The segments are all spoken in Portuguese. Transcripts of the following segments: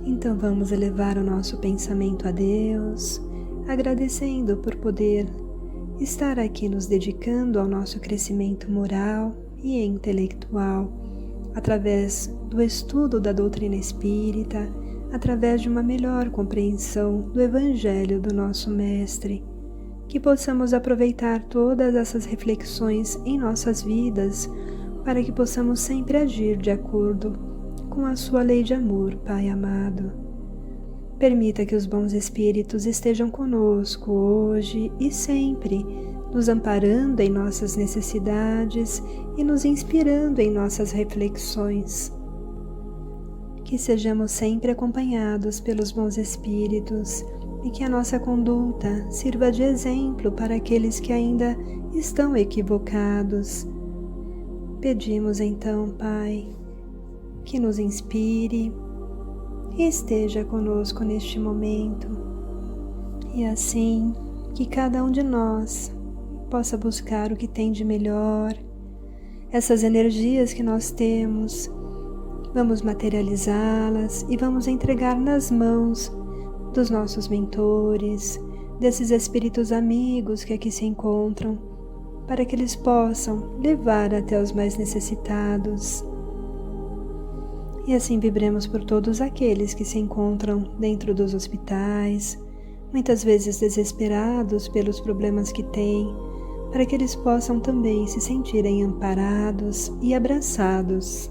Então vamos elevar o nosso pensamento a Deus, agradecendo por poder estar aqui nos dedicando ao nosso crescimento moral e intelectual, através do estudo da doutrina espírita, através de uma melhor compreensão do Evangelho do nosso Mestre, que possamos aproveitar todas essas reflexões em nossas vidas, para que possamos sempre agir de acordo com a sua lei de amor, Pai amado. Permita que os bons espíritos estejam conosco hoje e sempre, nos amparando em nossas necessidades e nos inspirando em nossas reflexões. Que sejamos sempre acompanhados pelos bons espíritos e que a nossa conduta sirva de exemplo para aqueles que ainda estão equivocados. Pedimos então, Pai, que nos inspire e esteja conosco neste momento, e assim que cada um de nós possa buscar o que tem de melhor. Essas energias que nós temos, vamos materializá-las e vamos entregar nas mãos dos nossos mentores, desses espíritos amigos que aqui se encontram, para que eles possam levar até os mais necessitados. E assim vibremos por todos aqueles que se encontram dentro dos hospitais, muitas vezes desesperados pelos problemas que têm, para que eles possam também se sentirem amparados e abraçados.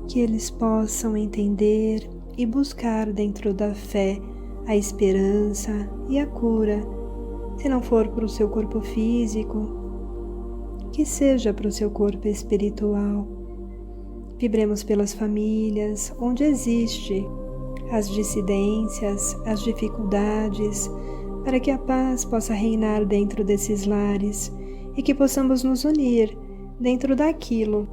Que eles possam entender e buscar dentro da fé a esperança e a cura, se não for para o seu corpo físico, que seja para o seu corpo espiritual. Vibremos pelas famílias onde existe as dissidências, as dificuldades, para que a paz possa reinar dentro desses lares e que possamos nos unir dentro daquilo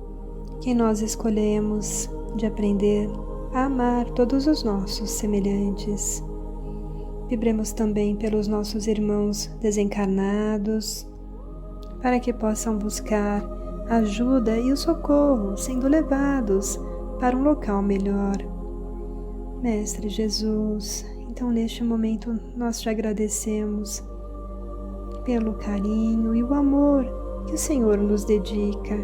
que nós escolhemos de aprender a amar todos os nossos semelhantes. Vibremos também pelos nossos irmãos desencarnados, para que possam buscar a ajuda e o socorro, sendo levados para um local melhor. Mestre Jesus, então neste momento nós te agradecemos pelo carinho e o amor que o Senhor nos dedica,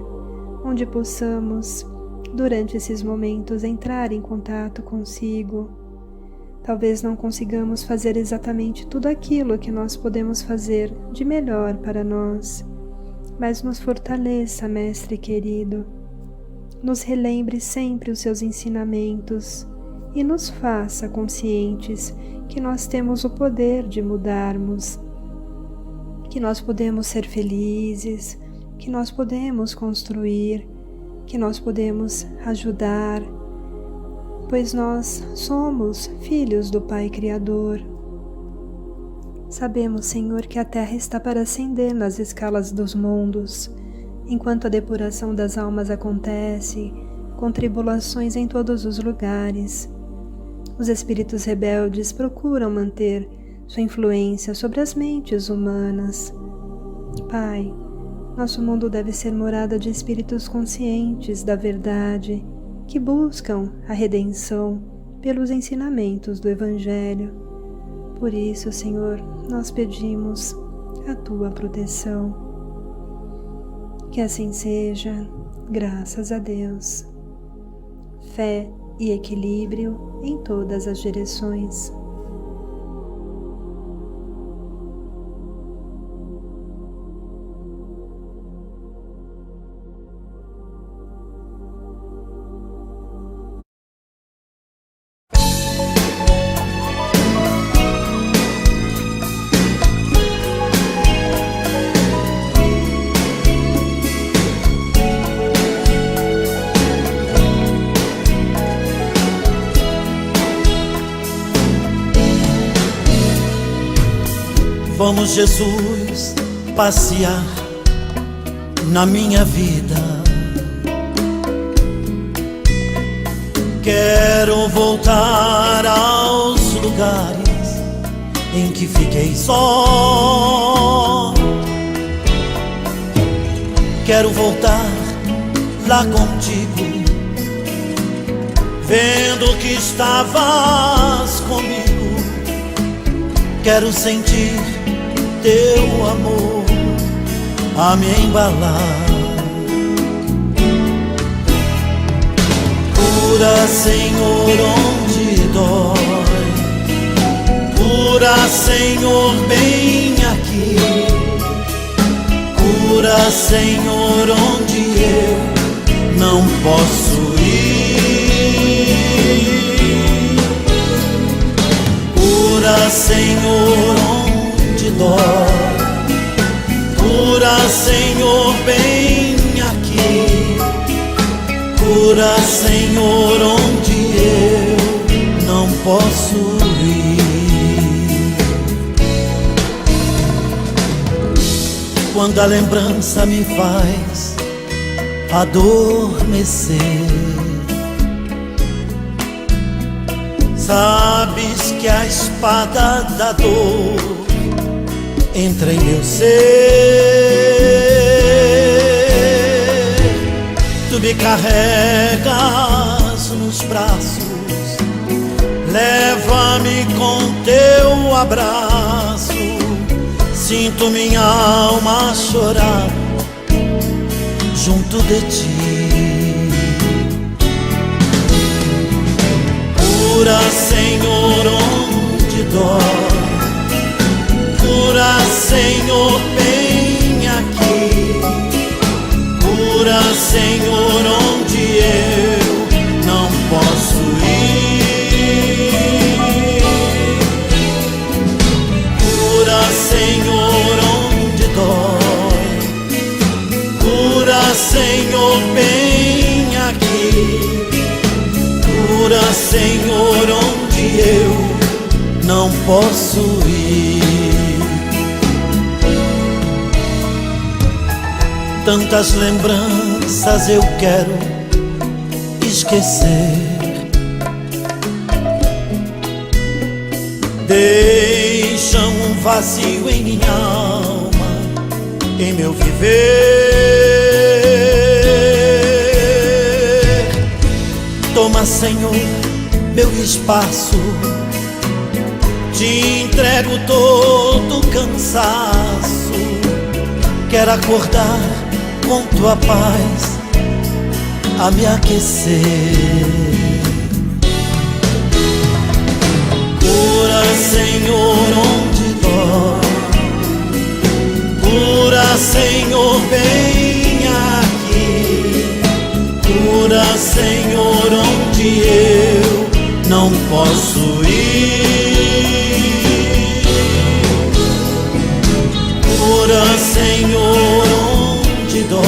onde possamos, durante esses momentos, entrar em contato consigo. Talvez não consigamos fazer exatamente tudo aquilo que nós podemos fazer de melhor para nós, mas nos fortaleça, Mestre querido. Nos relembre sempre os seus ensinamentos e nos faça conscientes que nós temos o poder de mudarmos, que nós podemos ser felizes, que nós podemos construir, que nós podemos ajudar, pois nós somos filhos do Pai Criador. Sabemos, Senhor, que a terra está para ascender nas escalas dos mundos, enquanto a depuração das almas acontece, com tribulações em todos os lugares. Os espíritos rebeldes procuram manter sua influência sobre as mentes humanas. Pai, nosso mundo deve ser morada de espíritos conscientes da verdade, que buscam a redenção pelos ensinamentos do Evangelho. Por isso, Senhor, nós pedimos a Tua proteção. Que assim seja, graças a Deus. Fé e equilíbrio em todas as direções. Vamos, Jesus, passear na minha vida. Quero voltar aos lugares em que fiquei só. Quero voltar lá contigo, vendo que estavas comigo, quero sentir teu amor a me embalar. Cura, Senhor, onde dói, cura, Senhor, bem aqui. Cura, Senhor, onde eu não posso ir. Cura, Senhor, onde dói, cura, Senhor, bem aqui. Cura, Senhor, onde eu não posso ir. Quando a lembrança me faz adormecer, sabes que a espada da dor entra em meu ser. Tu me carregas nos braços, leva-me com teu abraço. Sinto minha alma chorar junto de ti. Cura, Senhor, onde dói, cura, Senhor, bem aqui. Cura, Senhor, onde eu não posso ir. Cura, Senhor, onde dói, cura, Senhor, bem aqui. Cura, Senhor, onde eu não posso ir. Tantas lembranças eu quero esquecer, deixam um vazio em minha alma, em meu viver. Toma, Senhor, meu espaço, te entrego todo o cansaço. Quero acordar com tua paz a me aquecer. Cura, Senhor, onde dói, cura, Senhor, bem aqui. Cura, Senhor, onde eu não posso ir. Cura, Senhor, onde dói,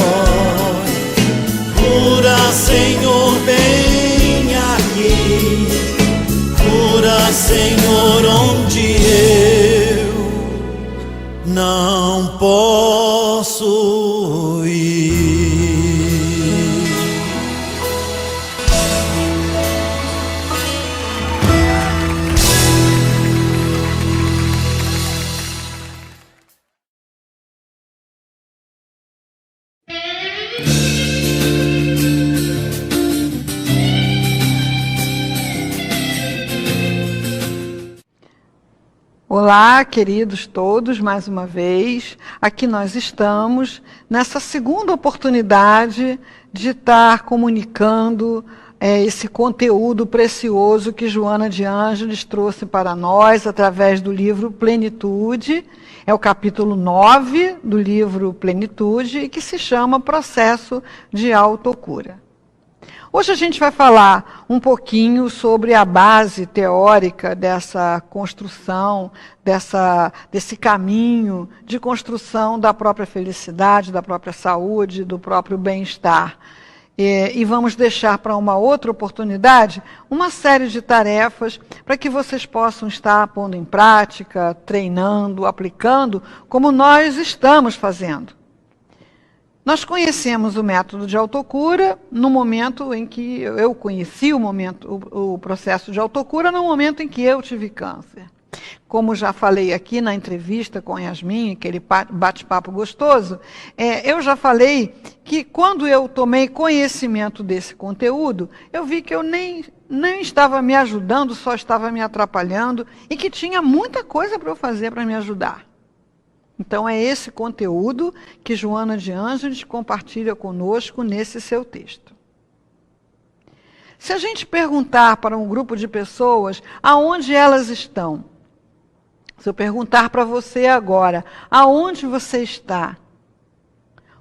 cura, Senhor, bem aqui. Cura, Senhor, onde eu não posso ir. Olá, queridos todos, mais uma vez. Aqui nós estamos nessa segunda oportunidade de estar comunicando esse conteúdo precioso que Joana de Ângeles trouxe para nós através do livro Plenitude. É o capítulo 9 do livro Plenitude e que se chama Processo de Autocura. Hoje a gente vai falar um pouquinho sobre a base teórica dessa construção, desse caminho de construção da própria felicidade, da própria saúde, do próprio bem-estar. E vamos deixar para uma outra oportunidade uma série de tarefas para que vocês possam estar pondo em prática, treinando, aplicando, como nós estamos fazendo. Nós conhecemos o método de autocura no momento em que eu conheci o processo de autocura no momento em que eu tive câncer. Como já falei aqui na entrevista com a Yasmin, aquele bate-papo gostoso, eu já falei que quando eu tomei conhecimento desse conteúdo, eu vi que eu nem estava me ajudando, só estava me atrapalhando e que tinha muita coisa para eu fazer para me ajudar. Então é esse conteúdo que Joana de Ângeles compartilha conosco nesse seu texto. Se a gente perguntar para um grupo de pessoas aonde elas estão, se eu perguntar para você agora, aonde você está?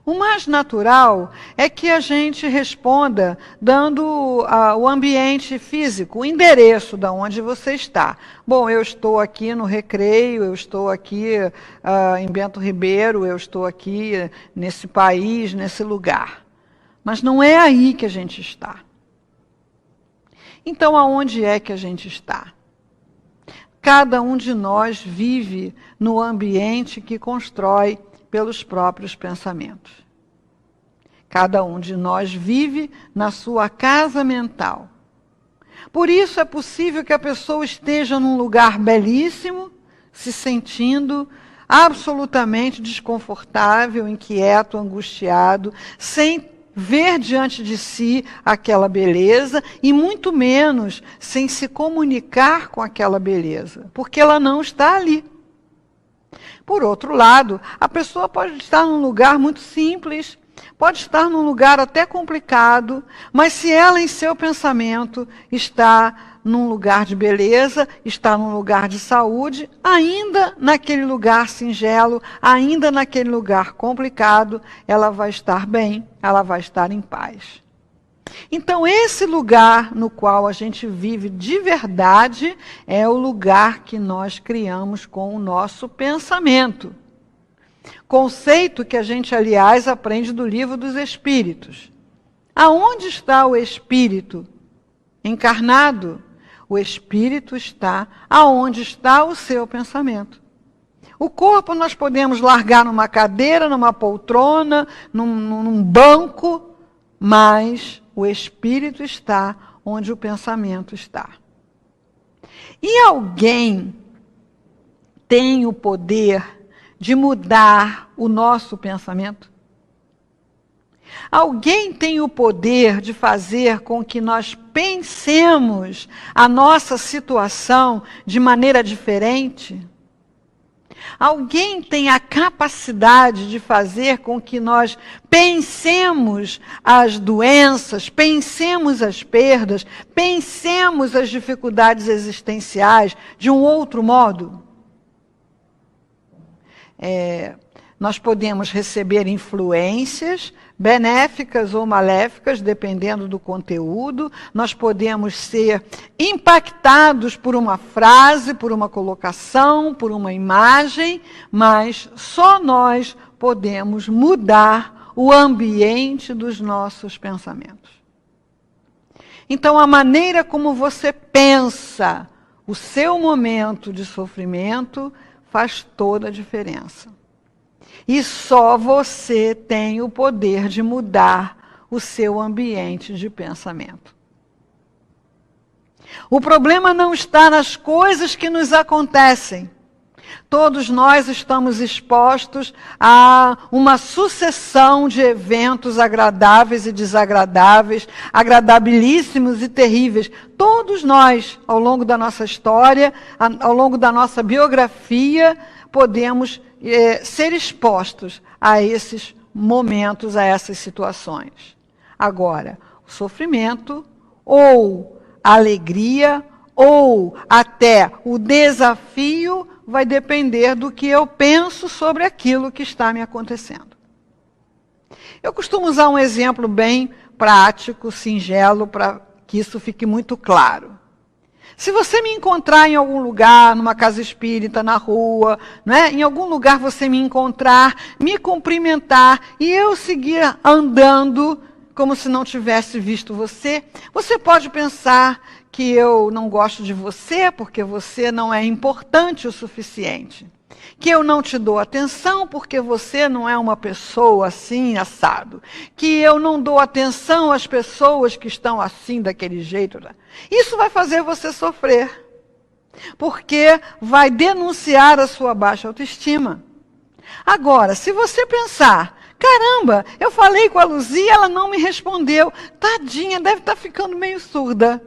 O mais natural é que a gente responda dando o ambiente físico, o endereço de onde você está. Bom, eu estou aqui no Recreio, eu estou aqui em Bento Ribeiro, eu estou aqui nesse país, nesse lugar. Mas não é aí que a gente está. Então, aonde é que a gente está? Cada um de nós vive no ambiente que constrói pelos próprios pensamentos. Cada um de nós vive na sua casa mental. Por isso é possível que a pessoa esteja num lugar belíssimo, se sentindo absolutamente desconfortável, inquieto, angustiado, sem ver diante de si aquela beleza e muito menos sem se comunicar com aquela beleza, porque ela não está ali. Por outro lado, a pessoa pode estar num lugar muito simples, pode estar num lugar até complicado, mas se ela em seu pensamento está num lugar de beleza, está num lugar de saúde, ainda naquele lugar singelo, ainda naquele lugar complicado, ela vai estar bem, ela vai estar em paz. Então, esse lugar no qual a gente vive de verdade é o lugar que nós criamos com o nosso pensamento. Conceito que a gente, aliás, aprende do Livro dos Espíritos. Aonde está o espírito encarnado? O espírito está aonde está o seu pensamento. O corpo nós podemos largar numa cadeira, numa poltrona, num banco, mas o espírito está onde o pensamento está. E alguém tem o poder de mudar o nosso pensamento? Alguém tem o poder de fazer com que nós pensemos a nossa situação de maneira diferente? Alguém tem a capacidade de fazer com que nós pensemos as doenças, pensemos as perdas, pensemos as dificuldades existenciais de um outro modo? Nós podemos receber influências benéficas ou maléficas, dependendo do conteúdo. Nós podemos ser impactados por uma frase, por uma colocação, por uma imagem, mas só nós podemos mudar o ambiente dos nossos pensamentos. Então, a maneira como você pensa o seu momento de sofrimento faz toda a diferença. E só você tem o poder de mudar o seu ambiente de pensamento. O problema não está nas coisas que nos acontecem. Todos nós estamos expostos a uma sucessão de eventos agradáveis e desagradáveis, agradabilíssimos e terríveis. Todos nós, ao longo da nossa história, ao longo da nossa biografia, podemos ser expostos a esses momentos, a essas situações. Agora, o sofrimento, ou a alegria, ou até o desafio, vai depender do que eu penso sobre aquilo que está me acontecendo. Eu costumo usar um exemplo bem prático, singelo, para que isso fique muito claro. Se você me encontrar em algum lugar, numa casa espírita, na rua, né, em algum lugar você me encontrar, me cumprimentar e eu seguir andando como se não tivesse visto você, você pode pensar que eu não gosto de você porque você não é importante o suficiente. Que eu não te dou atenção porque você não é uma pessoa assim, assado. Que eu não dou atenção às pessoas que estão assim, daquele jeito. Isso vai fazer você sofrer. porque vai denunciar a sua baixa autoestima. Agora, se você pensar, caramba, eu falei com a Luzia, ela não me respondeu, tadinha, deve estar ficando meio surda.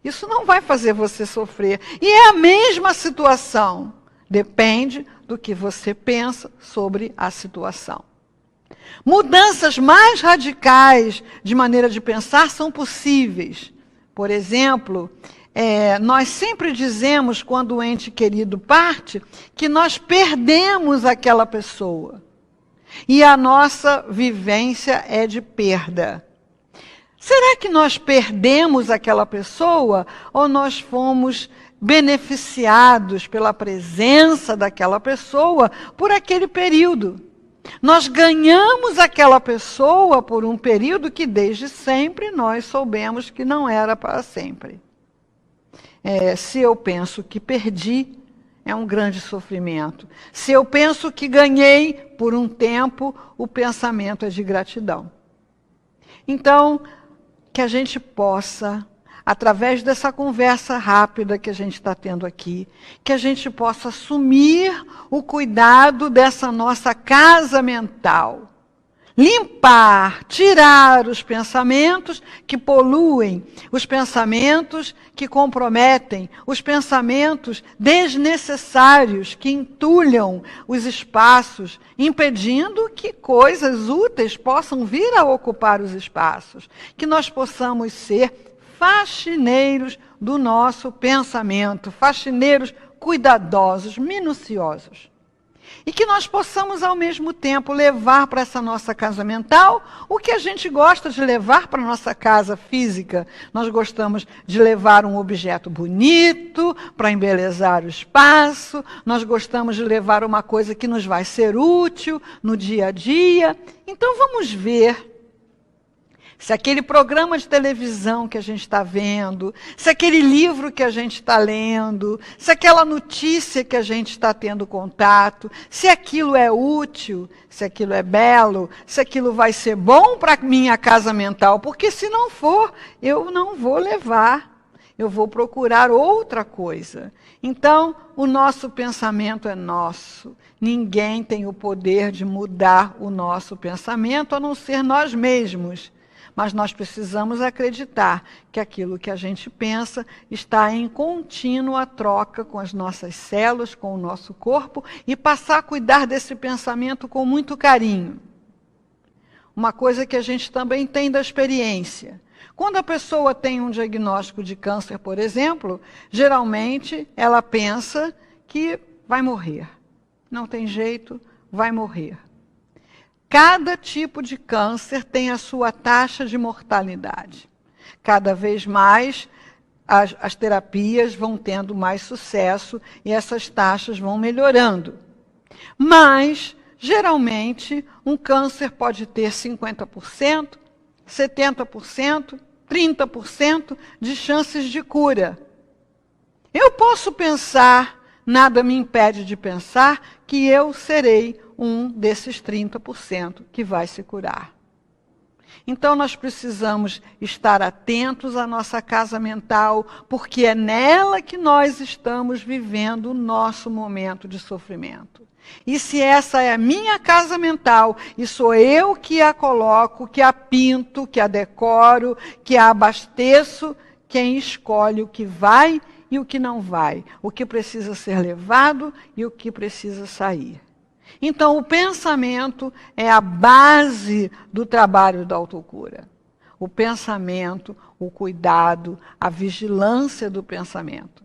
Isso não vai fazer você sofrer. E é a mesma situação, depende do que você pensa sobre a situação. Mudanças mais radicais de maneira de pensar são possíveis. Por exemplo, nós sempre dizemos, quando o ente querido parte, que nós perdemos aquela pessoa. E a nossa vivência é de perda. Será que nós perdemos aquela pessoa ou nós fomos beneficiados pela presença daquela pessoa por aquele período? Nós ganhamos aquela pessoa por um período que desde sempre nós soubemos que não era para sempre. Se eu penso que perdi, é um grande sofrimento. Se eu penso que ganhei por um tempo, o pensamento é de gratidão. Então, que a gente possa, através dessa conversa rápida que a gente está tendo aqui, que a gente possa assumir o cuidado dessa nossa casa mental. Limpar, tirar os pensamentos que poluem, os pensamentos que comprometem, os pensamentos desnecessários que entulham os espaços, impedindo que coisas úteis possam vir a ocupar os espaços. Que nós possamos ser faxineiros do nosso pensamento, faxineiros cuidadosos, minuciosos. E que nós possamos, ao mesmo tempo, levar para essa nossa casa mental o que a gente gosta de levar para a nossa casa física. Nós gostamos de levar um objeto bonito para embelezar o espaço, nós gostamos de levar uma coisa que nos vai ser útil no dia a dia. Então vamos ver se aquele programa de televisão que a gente está vendo, se aquele livro que a gente está lendo, se aquela notícia que a gente está tendo contato, se aquilo é útil, se aquilo é belo, se aquilo vai ser bom para a minha casa mental, porque se não for, eu não vou levar, eu vou procurar outra coisa. Então, o nosso pensamento é nosso. Ninguém tem o poder de mudar o nosso pensamento, a não ser nós mesmos. Mas nós precisamos acreditar que aquilo que a gente pensa está em contínua troca com as nossas células, com o nosso corpo, e passar a cuidar desse pensamento com muito carinho. Uma coisa que a gente também tem da experiência. Quando a pessoa tem um diagnóstico de câncer, por exemplo, geralmente ela pensa que vai morrer. Não tem jeito, vai morrer. Cada tipo de câncer tem a sua taxa de mortalidade. Cada vez mais as terapias vão tendo mais sucesso e essas taxas vão melhorando. Mas, geralmente, um câncer pode ter 50%, 70%, 30% de chances de cura. Eu posso pensar, nada me impede de pensar, que eu serei um desses 30% que vai se curar. Então, nós precisamos estar atentos à nossa casa mental, porque é nela que nós estamos vivendo o nosso momento de sofrimento. E se essa é a minha casa mental, e sou eu que a coloco, que a pinto, que a decoro, que a abasteço, quem escolhe o que vai e o que não vai, o que precisa ser levado e o que precisa sair. Então, o pensamento é a base do trabalho da autocura. O pensamento, o cuidado, a vigilância do pensamento.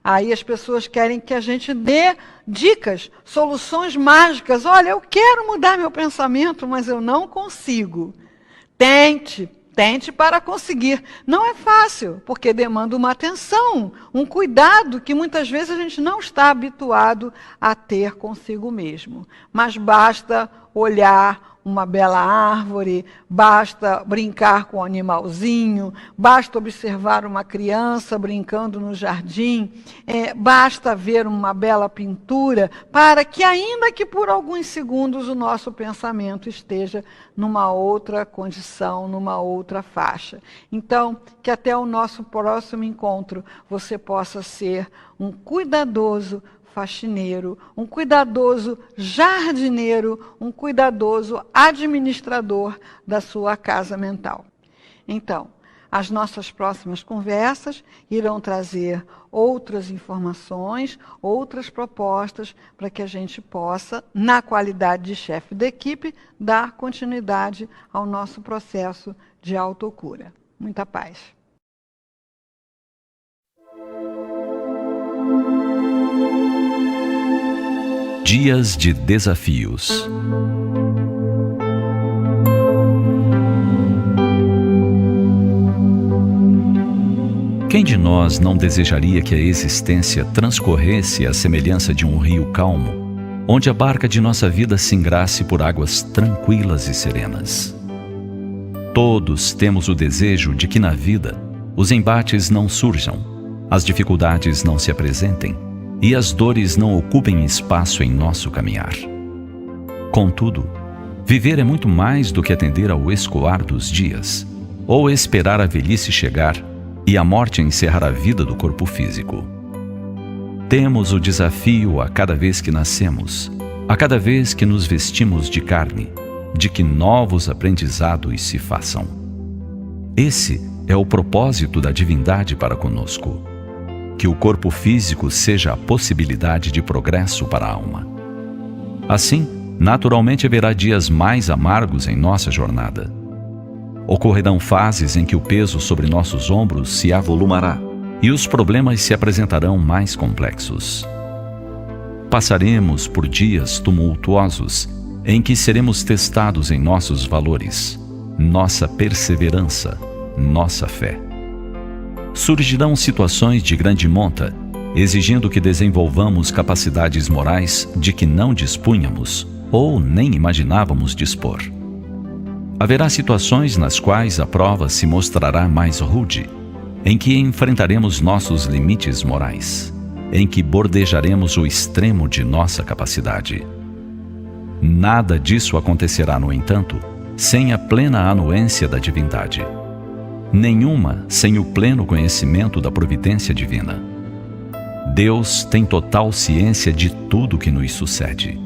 Aí as pessoas querem que a gente dê dicas, soluções mágicas. Olha, eu quero mudar meu pensamento, mas eu não consigo. Tente para conseguir. Não é fácil, porque demanda uma atenção, um cuidado que muitas vezes a gente não está habituado a ter consigo mesmo. Mas basta olhar uma bela árvore, basta brincar com um animalzinho, basta observar uma criança brincando no jardim, basta ver uma bela pintura, para que, ainda que por alguns segundos, o nosso pensamento esteja numa outra condição, numa outra faixa. Então, que até o nosso próximo encontro você possa ser um cuidadoso faxineiro, um cuidadoso jardineiro, um cuidadoso administrador da sua casa mental. Então, as nossas próximas conversas irão trazer outras informações, outras propostas, para que a gente possa, na qualidade de chefe da equipe, dar continuidade ao nosso processo de autocura. Muita paz. Dias de desafios. Quem de nós não desejaria que a existência transcorresse à semelhança de um rio calmo, onde a barca de nossa vida se ingrasse por águas tranquilas e serenas? Todos temos o desejo de que na vida os embates não surjam, as dificuldades não se apresentem e as dores não ocupem espaço em nosso caminhar. Contudo, viver é muito mais do que atender ao escoar dos dias, ou esperar a velhice chegar e a morte encerrar a vida do corpo físico. Temos o desafio a cada vez que nascemos, a cada vez que nos vestimos de carne, de que novos aprendizados se façam. Esse é o propósito da divindade para conosco. Que o corpo físico seja a possibilidade de progresso para a alma. Assim, naturalmente haverá dias mais amargos em nossa jornada. Ocorrerão fases em que o peso sobre nossos ombros se avolumará e os problemas se apresentarão mais complexos. Passaremos por dias tumultuosos em que seremos testados em nossos valores, nossa perseverança, nossa fé. Surgirão situações de grande monta, exigindo que desenvolvamos capacidades morais de que não dispunhamos ou nem imaginávamos dispor. Haverá situações nas quais a prova se mostrará mais rude, em que enfrentaremos nossos limites morais, em que bordejaremos o extremo de nossa capacidade. Nada disso acontecerá, no entanto, sem a plena anuência da divindade. Nenhuma sem o pleno conhecimento da providência divina. Deus tem total ciência de tudo que nos sucede.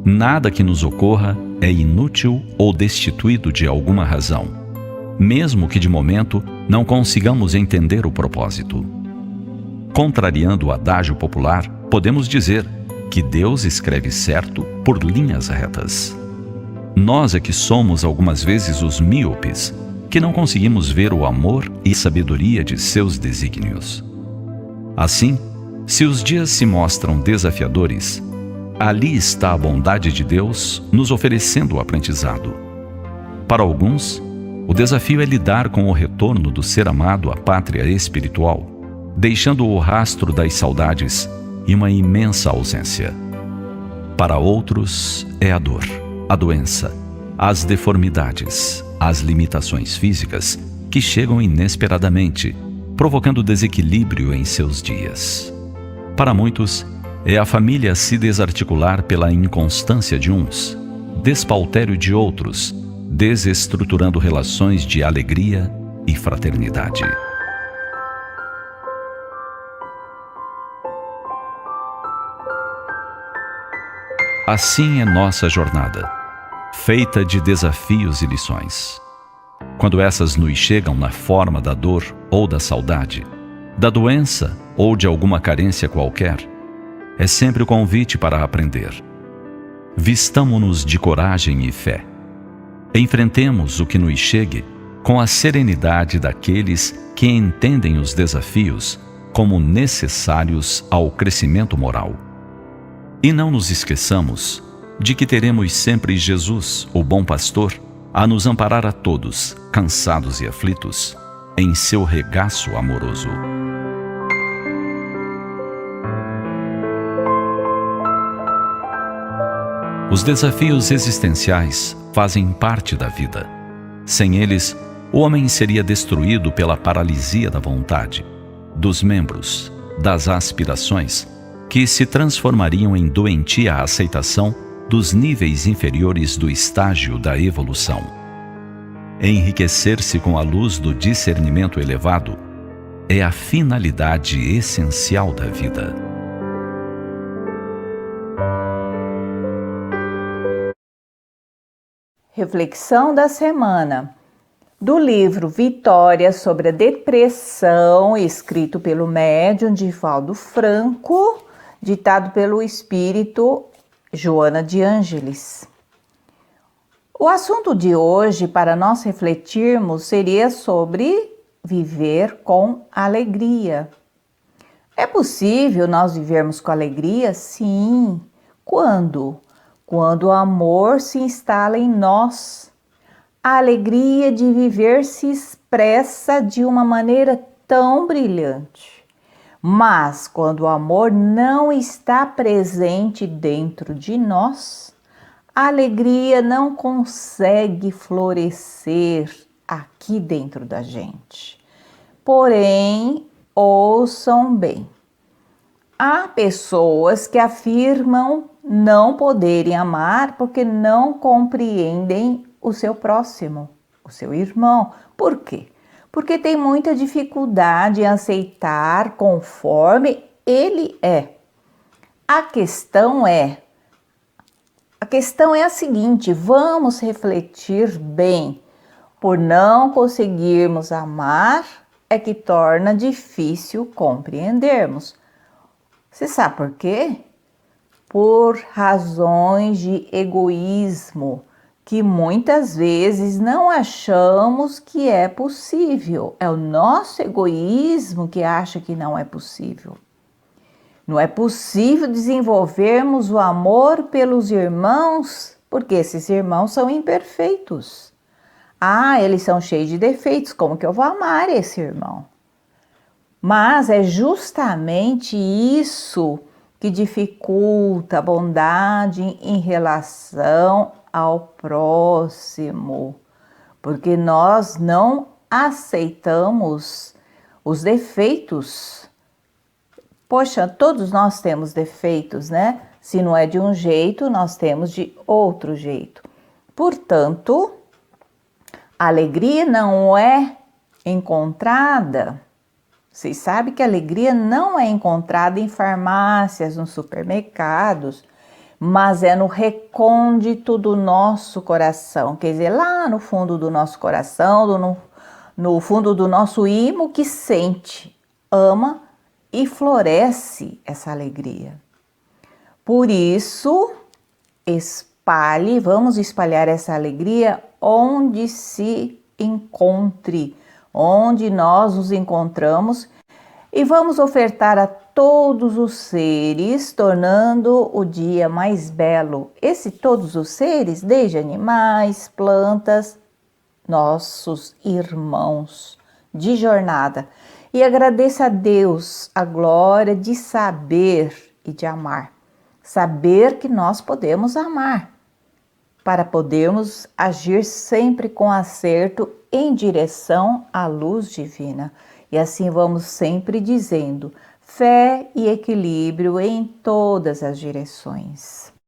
Nada que nos ocorra é inútil ou destituído de alguma razão, mesmo que de momento não consigamos entender o propósito. Contrariando o adágio popular, podemos dizer que Deus escreve certo por linhas retas. Nós é que somos algumas vezes os míopes, que não conseguimos ver o amor e sabedoria de seus desígnios. Assim, se os dias se mostram desafiadores, ali está a bondade de Deus nos oferecendo o aprendizado. Para alguns, o desafio é lidar com o retorno do ser amado à pátria espiritual, deixando o rastro das saudades e uma imensa ausência. Para outros, é a dor, a doença, as deformidades, as limitações físicas que chegam inesperadamente, provocando desequilíbrio em seus dias. Para muitos, é a família se desarticular pela inconstância de uns, despautério de outros, desestruturando relações de alegria e fraternidade. Assim é nossa jornada, feita de desafios e lições. Quando essas nos chegam na forma da dor ou da saudade, da doença ou de alguma carência qualquer, é sempre o convite para aprender. Vistamo-nos de coragem e fé. Enfrentemos o que nos chegue com a serenidade daqueles que entendem os desafios como necessários ao crescimento moral. E não nos esqueçamos de que teremos sempre Jesus, o bom pastor, a nos amparar a todos, cansados e aflitos, em seu regaço amoroso. Os desafios existenciais fazem parte da vida. Sem eles, o homem seria destruído pela paralisia da vontade, dos membros, das aspirações, que se transformariam em doentia aceitação dos níveis inferiores do estágio da evolução. Enriquecer-se com a luz do discernimento elevado é a finalidade essencial da vida. Reflexão da semana. Do livro Vitória sobre a Depressão, escrito pelo médium Divaldo Franco, ditado pelo espírito Joana de Ângeles. O assunto de hoje, para nós refletirmos, seria sobre viver com alegria. É possível nós vivermos com alegria? Sim. Quando? Quando o amor se instala em nós. A alegria de viver se expressa de uma maneira tão brilhante. Mas quando o amor não está presente dentro de nós, a alegria não consegue florescer aqui dentro da gente. Porém, ouçam bem. Há pessoas que afirmam não poderem amar porque não compreendem o seu próximo, o seu irmão. Por quê? Porque tem muita dificuldade em aceitar conforme ele é. A questão é a seguinte: vamos refletir bem. Por não conseguirmos amar é que torna difícil compreendermos. Você sabe por quê? Por razões de egoísmo, que muitas vezes não achamos que é possível. É o nosso egoísmo que acha que não é possível. Não é possível desenvolvermos o amor pelos irmãos, porque esses irmãos são imperfeitos. Ah, eles são cheios de defeitos, como que eu vou amar esse irmão? Mas é justamente isso que dificulta a bondade em relação ao próximo, porque nós não aceitamos os defeitos. Poxa, todos nós temos defeitos, né? Se não é de um jeito, nós temos de outro jeito. Portanto, a alegria não é encontrada. Vocês sabem que a alegria não é encontrada em farmácias, nos supermercados, mas é no recôndito do nosso coração, quer dizer, lá no fundo do nosso coração, no fundo do nosso íntimo, que sente, ama e floresce essa alegria. Por isso, vamos espalhar essa alegria onde se encontre, onde nós nos encontramos, e vamos ofertar a todos os seres, tornando o dia mais belo. Todos os seres, desde animais, plantas, nossos irmãos de jornada. E agradeça a Deus a glória de saber e de amar. Saber que nós podemos amar, para podermos agir sempre com acerto em direção à luz divina. E assim vamos sempre dizendo: fé e equilíbrio em todas as direções.